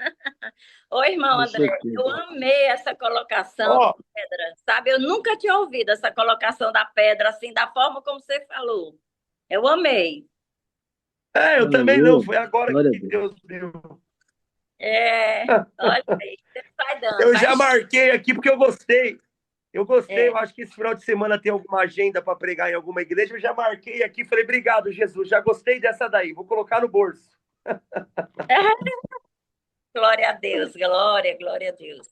Ô, irmão Com André, eu certeza. amei essa colocação da Ó, pedra, sabe? Eu nunca tinha ouvido essa colocação da pedra, assim, da forma como você falou. Eu amei. eu também não, Aleluia. foi agora Glória a que Deus. Deus deu. Olha aí, você vai dando, Eu vai. já marquei aqui porque eu gostei. Eu É, acho que esse final de semana tem alguma agenda para pregar em alguma igreja. Eu já marquei aqui, falei, obrigado, Jesus, já gostei dessa daí, vou colocar no bolso. glória a Deus, glória a Deus.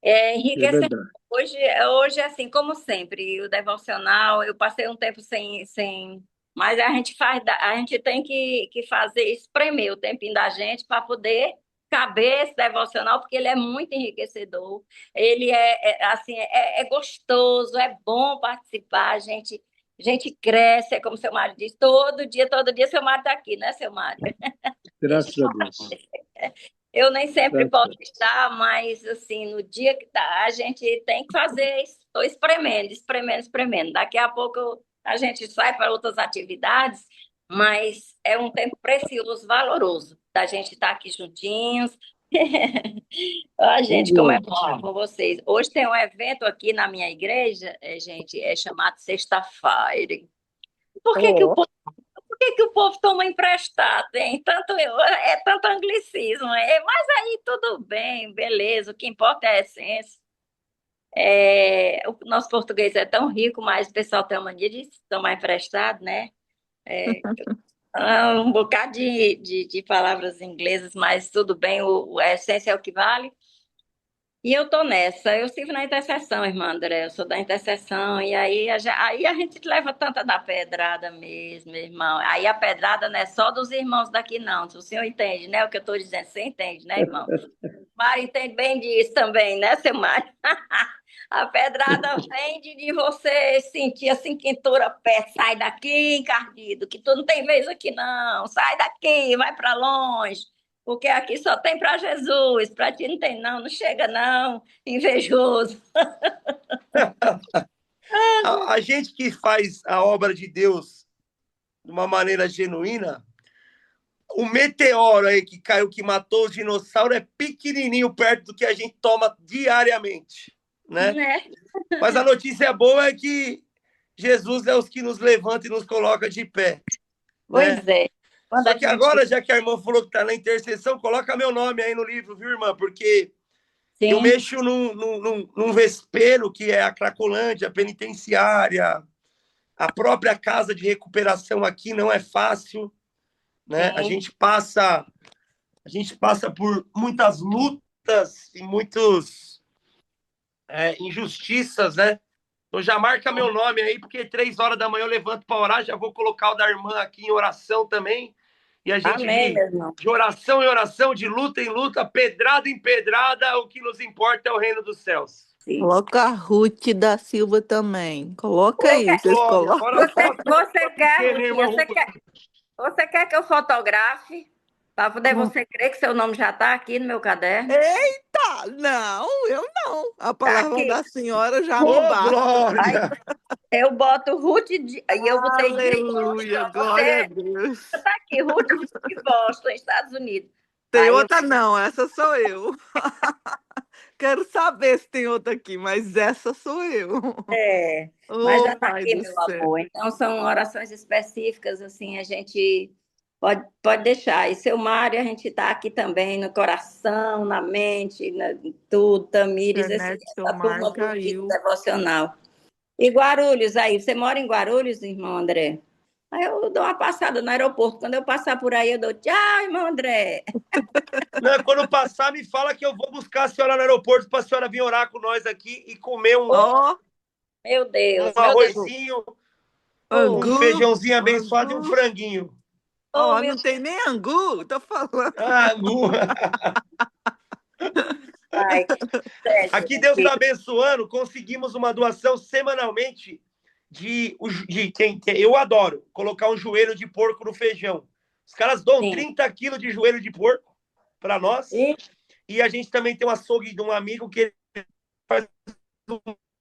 É Enriquecendo. verdade. Hoje, assim, como sempre, o devocional, eu passei um tempo sem, mas a gente tem que fazer, espremer o tempinho da gente para poder caber esse devocional, porque ele é muito enriquecedor, ele assim, é gostoso, é bom participar, a gente A gente cresce, é como seu marido diz, todo dia seu marido está aqui, né, seu Mário? Graças a Deus. Eu nem sempre Graças a posso Deus. estar, mas assim, no dia que tá, a gente tem que fazer, estou espremendo, espremendo, espremendo. Daqui a pouco a gente sai para outras atividades, mas é um tempo precioso, valoroso, da gente estar aqui juntinhos. A Bom gente, como é bom gosto. estar com vocês. Hoje tem um evento aqui na minha igreja, gente, é chamado Sexta-feira. Por que que o Oh, povo por que que o povo toma emprestado, hein? É tanto anglicismo, mas aí tudo bem, beleza, o que importa é a essência. O nosso português é tão rico, mas o pessoal tem uma mania de tomar emprestado, né? É, um bocado de palavras inglesas, mas tudo bem, a essência é o que vale. E eu tô nessa, eu estive na intercessão, irmã André, eu sou da intercessão, e aí a gente leva tanta da pedrada mesmo, irmão. Aí a pedrada não é só dos irmãos daqui, não. Se o senhor entende, né? O que eu estou dizendo, você entende, né, irmão? Mário entende bem disso também, né, seu Mário? A pedrada vem de você sentir a cinquentura pé, sai daqui, encardido, que tu não tem vez aqui, não. Sai daqui, vai para longe. Porque aqui só tem para Jesus, para ti não tem não, não chega não, invejoso. A gente que faz a obra de Deus de uma maneira genuína, o meteoro aí que caiu, que matou os dinossauros, é pequenininho perto do que a gente toma diariamente, né? Né? Mas a notícia boa é que Jesus é os que nos levanta e nos coloca de pé, né? Pois é. Quando Só a que gente. agora, já que a irmã falou que está na intercessão, coloca meu nome aí no livro, viu, irmã? Porque eu Sim, mexo num vespeiro que é a Cracolândia, a penitenciária, a própria casa de recuperação aqui não é fácil, né? sim. A gente passa por muitas lutas e muitas injustiças, né? Então já marca meu nome aí, porque 3 horas da manhã eu levanto para orar, já vou colocar o da irmã aqui em oração também. E a gente Amém, meu irmão. de oração em oração, de luta em luta, pedrada em pedrada, o que nos importa é o reino dos céus. Sim. Coloca a Ruth da Silva também. Coloca Você aí, quer, vocês Glória, colocam. agora você quer, pequena irmã Rutinha, Ruth. você quer que eu fotografe? Para poder você crer que seu nome já está aqui no meu caderno? Eita, não, eu não. A Tá palavra aqui. da senhora já me Ô, basta. Aí glória! eu boto Ruth e eu botei de Aleluia, Boston. glória a Você Deus. tá aqui, Ruth de Boston, Estados Unidos. Tem Aí eu, outra não, essa sou eu. Quero saber se tem outra aqui, mas essa sou eu. mas Ô, já está Pai aqui, do meu céu. amor. Então são orações específicas, assim, a gente pode deixar. E seu Mário, a gente está aqui também no coração, na mente, em tudo, Tamires, Internet, seu essa mar turma do Vídeo caiu. Devocional. E Guarulhos, aí, você mora em Guarulhos, irmão André? Aí eu dou uma passada no aeroporto. Quando eu passar por aí, eu dou tchau, irmão André. Não, quando passar, me fala que eu vou buscar a senhora no aeroporto para a senhora vir orar com nós aqui e comer Ó, um Meu Deus. arrozinho, um angu, feijãozinho abençoado e um angu. franguinho. Oh, Ó, meu não tem nem angu, tô falando. Ah, pai, sério, aqui Deus aqui. está abençoando. Conseguimos uma doação semanalmente de quem eu adoro colocar um joelho de porco no feijão. Os caras doam Sim. 30 quilos de joelho de porco para nós. E, E a gente também tem um açougue de um amigo que faz um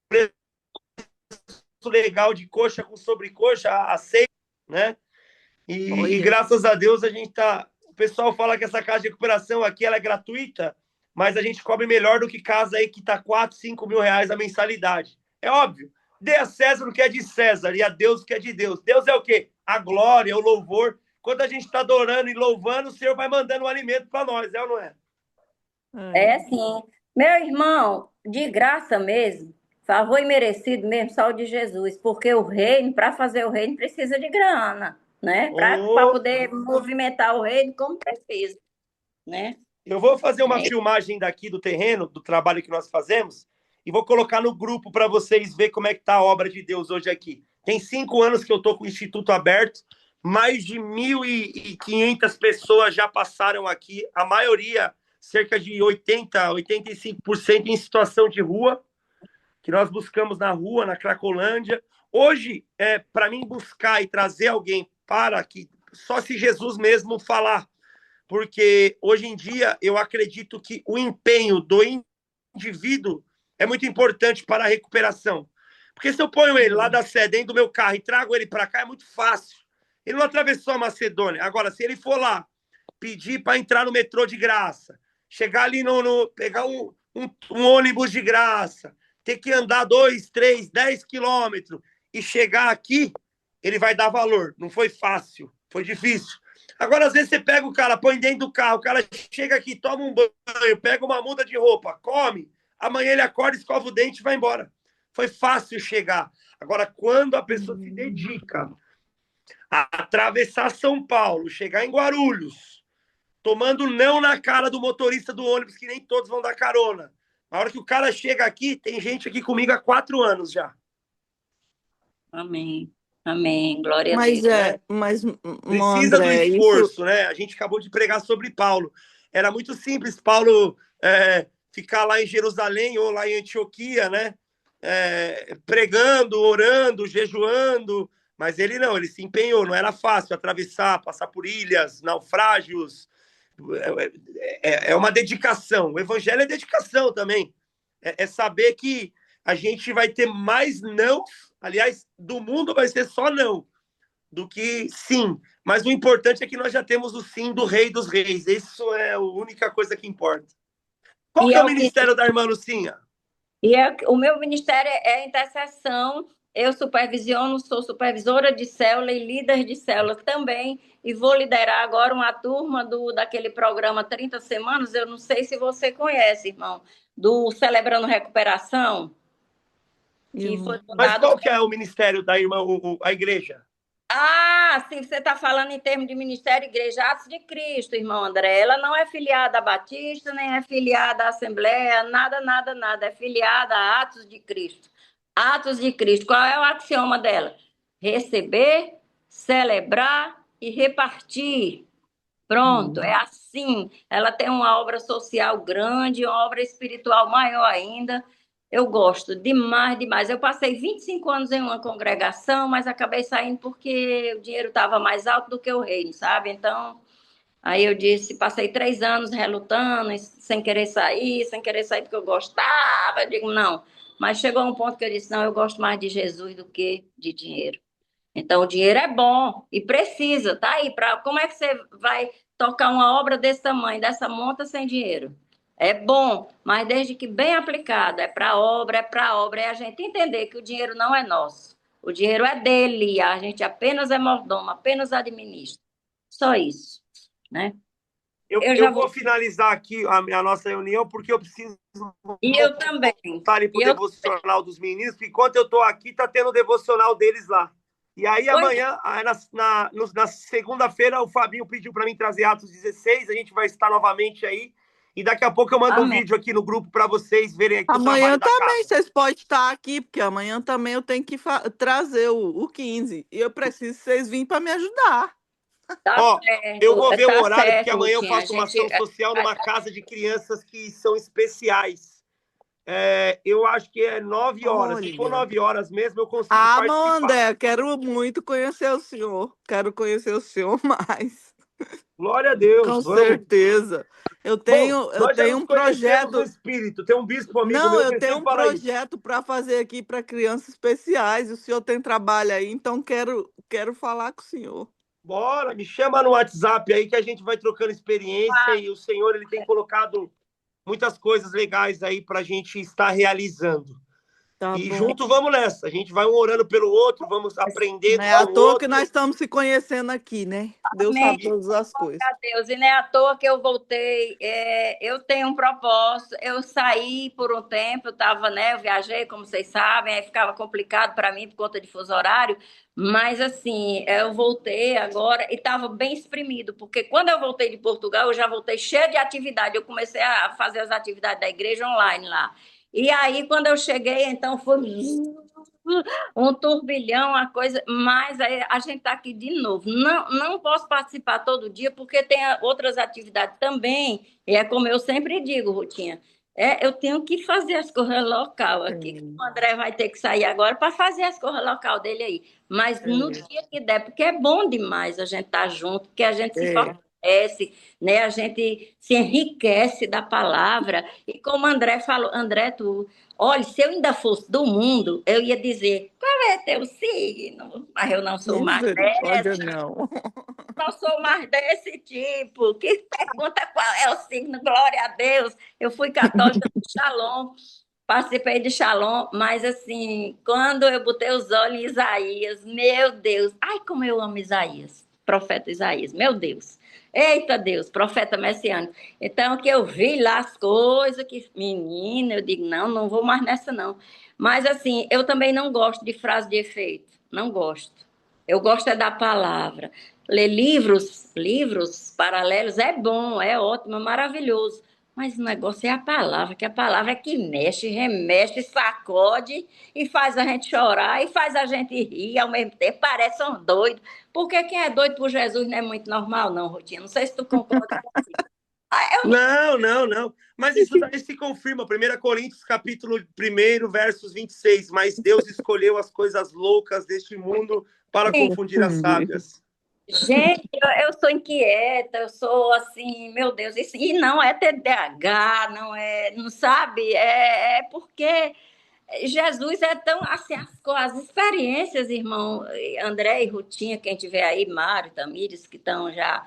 preço legal de coxa com sobrecoxa, aceito, né? E Olha, graças a Deus a gente tá. O pessoal fala que essa casa de recuperação aqui ela é gratuita, mas a gente cobre melhor do que casa aí que tá 4, 5 mil reais a mensalidade. É óbvio. Dê a César o que é de César e a Deus o que é de Deus. Deus é o quê? A glória, o louvor. Quando a gente está adorando e louvando, o Senhor vai mandando um alimento para nós, é ou não é? é sim. Meu irmão, de graça mesmo, favor imerecido mesmo, só o de Jesus, porque o reino, para fazer o reino, precisa de grana, né? Para Oh, poder movimentar o reino como precisa, né? eu vou fazer uma É, filmagem daqui do terreno, do trabalho que nós fazemos, e vou colocar no grupo para vocês verem como é que está a obra de Deus hoje aqui. Tem 5 anos que eu estou com o Instituto aberto, mais de 1.500 pessoas já passaram aqui, a maioria, cerca de 85% em situação de rua, que nós buscamos na rua, na Cracolândia. Hoje, para mim buscar e trazer alguém para aqui, só se Jesus mesmo falar, porque hoje em dia eu acredito que o empenho do indivíduo é muito importante para a recuperação. Porque se eu ponho ele lá da Sé, dentro do meu carro, e trago ele para cá, é muito fácil. Ele não atravessou a Macedônia. Agora, se ele for lá, pedir para entrar no metrô de graça, chegar ali pegar um ônibus de graça, ter que andar 2, 3, 10 quilômetros e chegar aqui, ele vai dar valor. Não foi fácil, foi difícil. Agora, às vezes, você pega o cara, põe dentro do carro, o cara chega aqui, toma um banho, pega uma muda de roupa, come, amanhã ele acorda, escova o dente e vai embora. Foi fácil chegar. Agora, quando a pessoa se dedica a atravessar São Paulo, chegar em Guarulhos, tomando não na cara do motorista do ônibus, que nem todos vão dar carona. Na hora que o cara chega aqui, tem gente aqui comigo há 4 anos já. Amém. Amém. Glória a Mas Deus. Precisa do André, esforço, né? A gente acabou de pregar sobre Paulo. Era muito simples Paulo ficar lá em Jerusalém ou lá em Antioquia, né? Pregando, orando, jejuando, mas ele não, ele se empenhou, não era fácil atravessar, passar por ilhas, naufrágios, é uma dedicação, o evangelho é dedicação também, é saber que a gente vai ter mais não, aliás, do mundo vai ser só não, do que sim, mas o importante é que nós já temos o sim do Rei dos Reis, isso é a única coisa que importa. Qual que é o ministério da irmã Lucinha? O meu ministério é intercessão. Eu supervisiono, sou supervisora de célula e líder de célula também, e vou liderar agora uma turma daquele programa 30 Semanas, eu não sei se você conhece, irmão, do Celebrando Recuperação. Que foi Mas qual que é o ministério da irmã, a igreja? Ah, sim, você está falando em termos de Ministério Igreja Atos de Cristo, irmão André. Ela não é filiada a Batista, nem é filiada à Assembleia, nada, nada, nada. É filiada a Atos de Cristo. Atos de Cristo. Qual é o axioma dela? Receber, celebrar e repartir. Pronto, é assim. Ela tem uma obra social grande, uma obra espiritual maior ainda. Eu gosto demais, demais. Eu passei 25 anos em uma congregação, mas acabei saindo porque o dinheiro estava mais alto do que o reino, sabe? Então, aí eu disse, passei 3 anos relutando, sem querer sair porque eu gostava. Eu digo, não. Mas chegou um ponto que eu disse, não, eu gosto mais de Jesus do que de dinheiro. Então, o dinheiro é bom e precisa, tá aí. Como é que você vai tocar uma obra desse tamanho, dessa monta, sem dinheiro? É bom, mas desde que bem aplicado, é para obra, é a gente entender que o dinheiro não é nosso. O dinheiro é dele, a gente apenas é mordomo, apenas administra. Só isso, né? Eu vou finalizar aqui a nossa reunião, porque eu preciso... E eu também. Para o devocional dos meninos, porque enquanto eu estou aqui, está tendo o devocional deles lá. E aí, amanhã, na segunda-feira, o Fabinho pediu para mim trazer Atos 16, a gente vai estar novamente aí. E daqui a pouco eu mando um vídeo aqui no grupo para vocês verem aqui amanhã também vocês podem estar aqui, porque amanhã também eu tenho que trazer o 15. E eu preciso que vocês virem para me ajudar. Eu vou ver o horário, porque amanhã eu faço uma ação social numa casa de crianças que são especiais. Eu acho que é 9 horas. Se for 9 horas mesmo, eu consigo participar. André, quero muito conhecer o senhor. Quero conhecer o senhor mais. Glória a Deus. Com certeza. Eu tenho um projeto. No espírito. Tem um bispo amigo meu. Não, eu tenho um projeto para fazer aqui para crianças especiais. O senhor tem trabalho aí, então quero falar com o senhor. Bora, me chama no WhatsApp aí que a gente vai trocando experiência e o Senhor ele tem colocado muitas coisas legais aí para a gente estar realizando. E junto vamos nessa. A gente vai um orando pelo outro, vamos aprendendo. Não é à toa que nós estamos se conhecendo aqui, né? Deus sabe todas as coisas. Deus. E não é à toa que eu voltei. Eu tenho um propósito. Eu saí por um tempo, eu viajei, como vocês sabem, aí ficava complicado para mim por conta de fuso horário. Mas, assim, eu voltei agora e estava bem exprimido, porque quando eu voltei de Portugal, eu já voltei cheia de atividade. Eu comecei a fazer as atividades da igreja online lá. E aí, quando eu cheguei, então, foi um turbilhão, uma coisa, mas aí a gente está aqui de novo. Não posso participar todo dia, porque tem outras atividades também, e é como eu sempre digo, Rutinha, Eu tenho que fazer as coisas local aqui. Sim. O André vai ter que sair agora para fazer as coisas local dele aí. Mas no dia que der, porque é bom demais a gente estar junto, porque a gente se fortalece, né? A gente se enriquece da palavra. E como o André falou, André, olha, se eu ainda fosse do mundo, eu ia dizer, qual é teu signo? Mas eu não sou mais Misericórdia, dessa. não. Não sou mais desse tipo. Que pergunta qual é o signo, glória a Deus. Eu fui católica de Shalom, participei de Shalom, mas assim, quando eu botei os olhos em Isaías, meu Deus, ai como eu amo Isaías, profeta Isaías, meu Deus. Eita Deus, profeta messiânico. Então, que eu vi lá as coisas, que menina, eu digo, não, não vou mais nessa não. Mas assim, eu também não gosto de frase de efeito, não gosto. Eu gosto é da palavra. Ler livros paralelos é bom, é ótimo, é maravilhoso. Mas o negócio é a palavra, que a palavra é que mexe, remexe, sacode e faz a gente chorar e faz a gente rir ao mesmo tempo. Parece um doido. Porque quem é doido por Jesus não é muito normal, não, Rutinha. Não sei se tu concorda comigo. Não. Mas isso daí se confirma. 1 Coríntios, capítulo 1, versos 26. Mas Deus escolheu as coisas loucas deste mundo para confundir as sábias. Gente, eu sou inquieta, eu sou assim, meu Deus, isso, e não é TDAH, não é, não sabe, é porque Jesus é tão, assim, as experiências, irmão, André e Rutinha, quem tiver aí, Mário, Tamires, que estão já,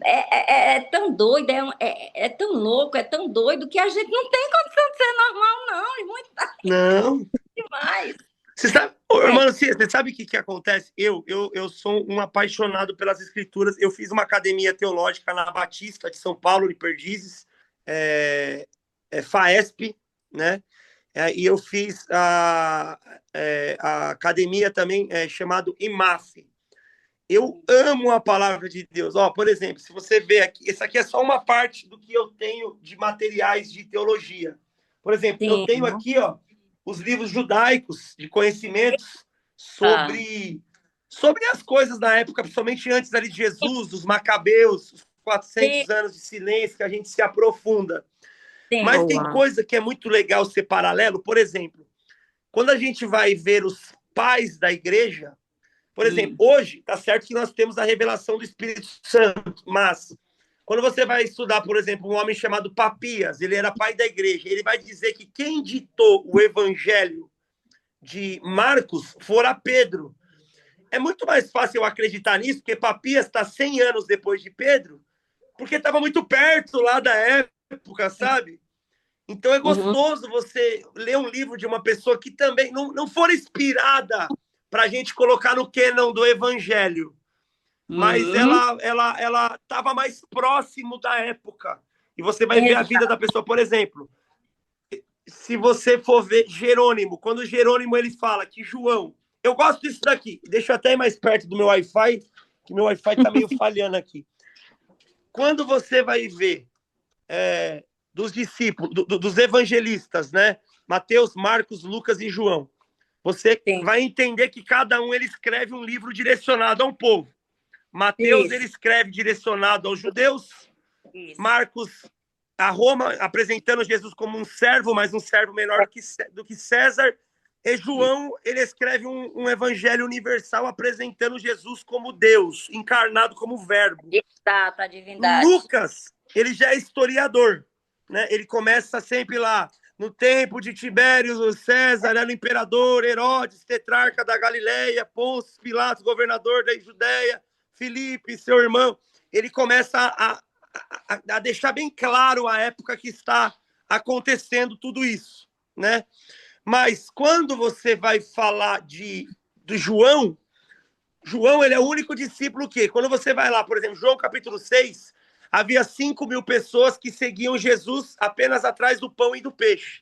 é tão doido, é tão louco, é tão doido, que a gente não tem condição de ser normal, não, é muito Não. demais. Você sabe, irmão, você sabe o que acontece? Eu sou um apaixonado pelas escrituras. Eu fiz uma academia teológica na Batista de São Paulo, de Perdizes, FAESP, né? E eu fiz a academia também chamado IMAF. Eu amo a palavra de Deus. Por exemplo, se você ver aqui, essa aqui é só uma parte do que eu tenho de materiais de teologia. Por exemplo, eu tenho aqui, os livros judaicos de conhecimentos sobre as coisas da época, principalmente antes ali de Jesus, dos Macabeus, os 400 anos de silêncio, que a gente se aprofunda. Mas tem coisa que é muito legal ser paralelo. Por exemplo, quando a gente vai ver os pais da igreja, por exemplo, hoje, tá certo que nós temos a revelação do Espírito Santo, mas quando você vai estudar, por exemplo, um homem chamado Papias, ele era pai da igreja, ele vai dizer que quem ditou o evangelho de Marcos fora Pedro. É muito mais fácil eu acreditar nisso, porque Papias está 100 anos depois de Pedro, porque estava muito perto lá da época, sabe? Então é gostoso você ler um livro de uma pessoa que também não for inspirada para a gente colocar no cânon do evangelho, mas ela estava mais próximo da época. E você vai ver a vida da pessoa. Por exemplo, se você for ver Jerônimo, quando Jerônimo ele fala que João... Eu gosto disso daqui. Deixa eu até ir mais perto do meu Wi-Fi, que meu Wi-Fi está meio falhando aqui. Quando você vai ver dos discípulos, dos evangelistas, né? Mateus, Marcos, Lucas e João, você vai entender que cada um ele escreve um livro direcionado a um povo. Mateus ele escreve direcionado aos judeus. Marcos a Roma, apresentando Jesus como um servo, mas um servo menor do que César. E João ele escreve um evangelho universal apresentando Jesus como Deus, encarnado como verbo. Exato, a divindade. Lucas ele já é historiador, né? Ele começa sempre lá no tempo de Tibério César, era o imperador, Herodes, tetrarca da Galileia, Pôncio Pilatos, governador da Judéia, Filipe, seu irmão. Ele começa a deixar bem claro a época que está acontecendo tudo isso, né? Mas quando você vai falar do João ele é o único discípulo que, quando você vai lá, por exemplo, João capítulo 6, havia 5.000 pessoas que seguiam Jesus apenas atrás do pão e do peixe.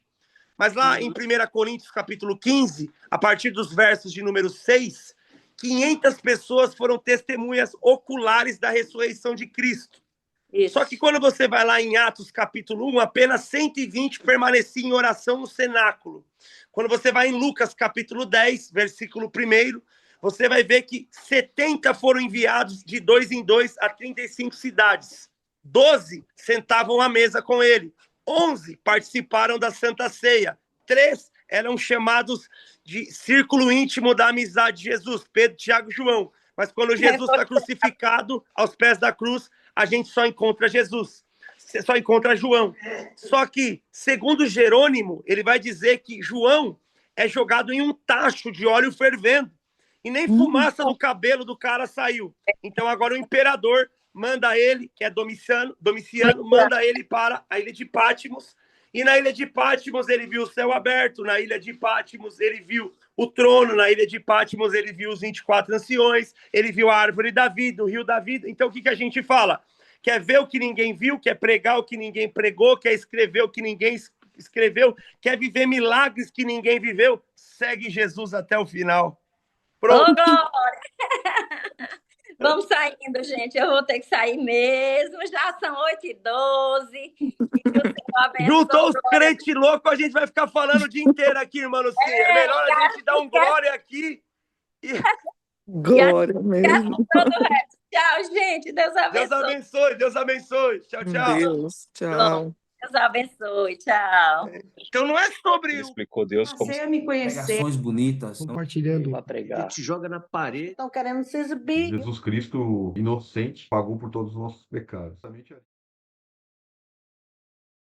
Mas lá em 1 Coríntios, capítulo 15, a partir dos versos de número 6, 500 pessoas foram testemunhas oculares da ressurreição de Cristo. Isso. Só que quando você vai lá em Atos, capítulo 1, apenas 120 permaneciam em oração no cenáculo. Quando você vai em Lucas, capítulo 10, versículo 1, você vai ver que 70 foram enviados de 2 em 2 a 35 cidades. 12 sentavam à mesa com ele. 11 participaram da Santa Ceia. 3 eram chamados de círculo íntimo da amizade de Jesus, Pedro, Tiago e João. Mas quando Jesus está crucificado, aos pés da cruz, a gente só encontra Jesus. Você só encontra João. Só que, segundo Jerônimo, ele vai dizer que João é jogado em um tacho de óleo fervendo. E nem fumaça do cabelo do cara saiu. Então agora o imperador manda ele, que é Domiciano, manda ele para a ilha de Patmos. E na ilha de Patmos ele viu o céu aberto, na ilha de Patmos ele viu o trono, na ilha de Patmos ele viu os 24 anciões, ele viu a árvore da vida, o rio da vida. Então o que a gente fala? Quer ver o que ninguém viu, quer pregar o que ninguém pregou, quer escrever o que ninguém escreveu, quer viver milagres que ninguém viveu, segue Jesus até o final. Pronto. Ô, Glória! Vamos saindo, gente. Eu vou ter que sair mesmo. Já são 8h12. Que o Senhor abençoe. Juntou os crentes loucos, a gente vai ficar falando o dia inteiro aqui, irmã Lucia. É melhor a gente dar um glória aqui. Glória mesmo. Todo o resto. Tchau, gente. Deus abençoe. Deus abençoe, Deus abençoe. Tchau, tchau. Deus, tchau. Deus abençoe. Tchau. Então não é sobre Ele explicou Deus como Você me conhecer. Pregações bonitas. Compartilhando. para pregar. A gente joga na parede. Estão querendo se exibir. Jesus Cristo, inocente, pagou por todos os nossos pecados.